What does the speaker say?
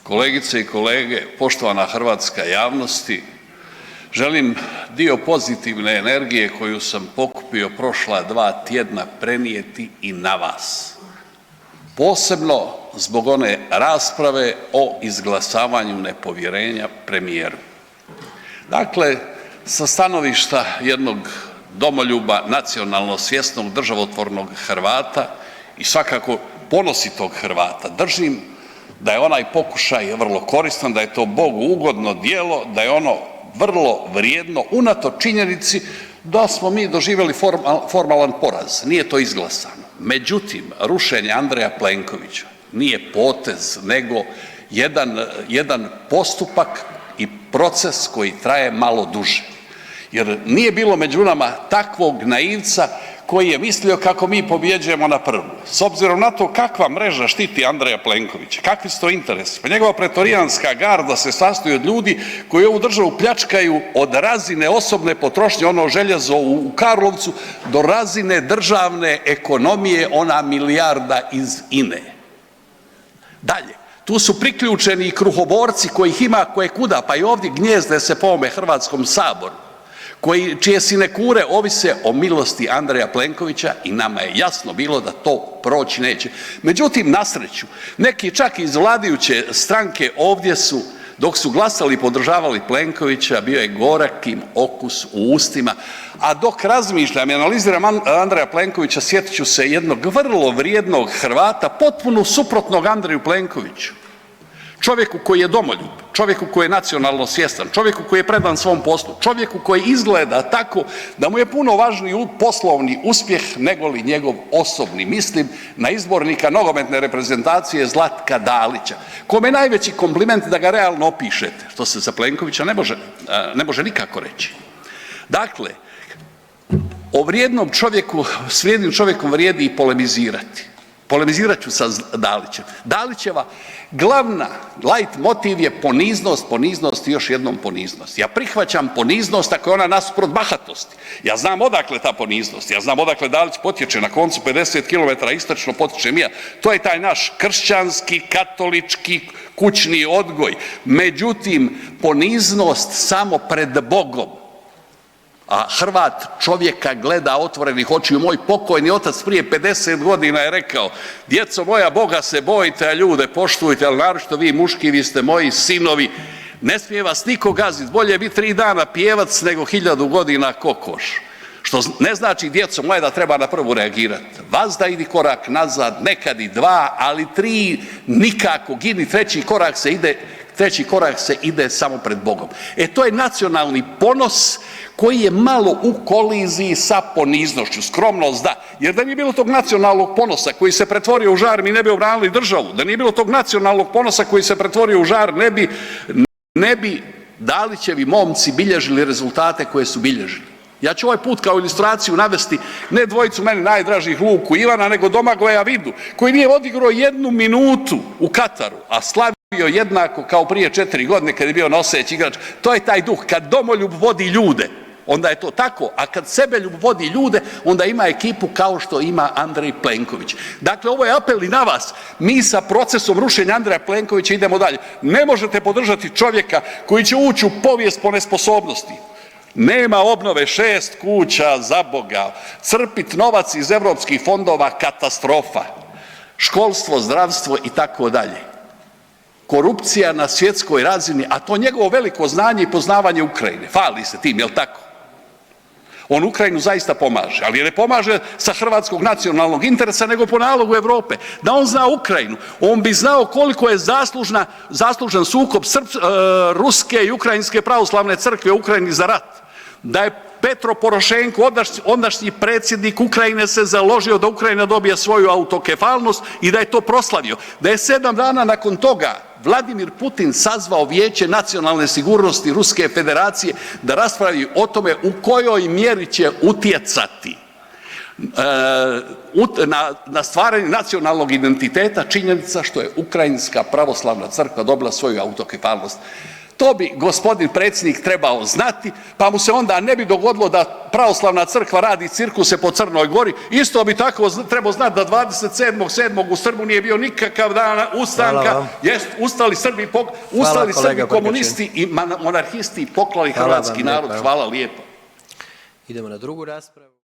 Kolegice i kolege, poštovana hrvatska javnosti, želim dio pozitivne energije koju sam pokupio prošla 2 tjedna prenijeti i na vas. Posebno zbog one rasprave o izglasavanju nepovjerenja premijeru. Dakle, sa stanovišta jednog domoljuba, nacionalno svjesnog, državotvornog Hrvata i svakako ponositog Hrvata, držim da je onaj pokušaj vrlo koristan, da je to Bogu ugodno djelo, da je ono vrlo vrijedno unatoč činjenici da smo mi doživjeli formalan poraz. Nije to izglasano. Međutim, rušenje Andreja Plenkovića nije potez nego jedan postupak i proces koji traje malo duže. Jer nije bilo među nama takvog naivca koji je mislio kako mi pobjeđujemo na prvu. S obzirom na to kakva mreža štiti Andreja Plenkovića, kakvi su to interesi. Pa njegova pretorijanska garda se sastoji od ljudi koji ovu državu pljačkaju od razine osobne potrošnje, ono željezo u Karlovcu, do razine državne ekonomije, ona milijarda iz INA-e. Dalje, tu su priključeni i kruhoborci kojih ima koje kuda, pa i ovdje gnjezde se po ovome Hrvatskom saboru, čije sinekure ovise o milosti Andreja Plenkovića i nama je jasno bilo da to proći neće. Međutim, na sreću, neki čak iz vladajuće stranke ovdje su, dok su glasali i podržavali Plenkovića, bio je gorak im okus u ustima, a dok razmišljam i analiziram Andreja Plenkovića, sjetit ću se jednog vrlo vrijednog Hrvata, potpuno suprotnog Andreju Plenkoviću. Čovjeku koji je domoljub, čovjeku koji je nacionalno svjestan, čovjeku koji je predan svom poslu, čovjeku koji izgleda tako da mu je puno važniji poslovni uspjeh nego li njegov osobni. Mislim na izbornika nogometne reprezentacije Zlatka Dalića, kome je najveći kompliment da ga realno opišete, što se za Plenkovića ne može nikako reći. Dakle, o vrijednom čovjeku, s vrijednim čovjekom vrijedi i polemizirati. Polemizirat ću sa Dalićem. Dalićeva glavna lajt motiv je poniznost, poniznost i još jednom poniznost. Ja prihvaćam poniznost ako je ona nasuprot bahatosti. Ja znam odakle ta poniznost, ja znam odakle Dalić potječe, na koncu 50 km istočno potječem ja. To je taj naš kršćanski, katolički, kućni odgoj. Međutim, poniznost samo pred Bogom. A Hrvat čovjeka gleda otvorenih očiju. Moj pokojni otac prije 50 godina je rekao: djeco moja, Boga se bojite, a ljude poštujte, ali naročito vi muški, vi ste moji sinovi. Ne smije vas niko gaziti, bolje biti 3 dana pjevac nego 1000 godina kokoš. Što ne znači, djeco moje, da treba na prvu reagirati. Vazda idi korak nazad, nekad i 2, ali 3 nikako. Gini, treći korak se ide samo pred Bogom. To je nacionalni ponos koji je malo u koliziji sa poniznošću. Skromnost da, jer da nije bilo tog nacionalnog ponosa koji se pretvorio u žar, mi ne bi obranili državu. Da nije bilo tog nacionalnog ponosa koji se pretvorio u žar, ne bi Dalićevi momci bilježili rezultate koje su bilježili. Ja ću ovaj put kao ilustraciju navesti ne dvojicu meni najdražih, Luku i Ivana, nego Domagoja Vidu, koji nije odigrao 1 minutu u Kataru, a slavio jednako kao prije 4 godine kad je bio noseći igrač. To je taj duh. Kad domoljub vodi ljude, onda je to tako, a kad sebeljub vodi ljude, onda ima ekipu kao što ima Andrej Plenković. Dakle, ovo je apel i na vas. Mi sa procesom rušenja Andreja Plenkovića idemo dalje. Ne možete podržati čovjeka koji će ući u povijest po nesposobnosti. Nema obnove 6 kuća, za Boga. Crpit novac iz europskih fondova, katastrofa. Školstvo, zdravstvo i tako dalje. Korupcija na svjetskoj razini, a to njegovo veliko znanje i poznavanje Ukrajine. Fali se tim, jel tako? On Ukrajinu zaista pomaže, ali ne pomaže sa hrvatskog nacionalnog interesa, nego po nalogu Europe. Da on zna Ukrajinu, on bi znao koliko je zaslužan sukob ruske i ukrajinske pravoslavne crkve u Ukrajini za rat. Da je Petro Porošenko, ondašnji predsjednik Ukrajine, se založio da Ukrajina dobije svoju autokefalnost i da je to proslavio. Da je 7 dana nakon toga Vladimir Putin sazvao Vijeće nacionalne sigurnosti Ruske federacije da raspravi o tome u kojoj mjeri će utjecati na stvaranje nacionalnog identiteta činjenica što je Ukrajinska pravoslavna crkva dobila svoju autokefalnost. To bi gospodin predsjednik trebao znati, pa mu se onda ne bi dogodilo da pravoslavna crkva radi cirkuse po Crnoj Gori. Isto bi tako trebao znati da 27.7. u Srbu nije bio nikakav dan ustanka. Jest, ustali Srbi, ustali Srbi komunisti i monarhisti i poklali hrvatski narod. Hvala lijepo. Idemo na drugu raspravu.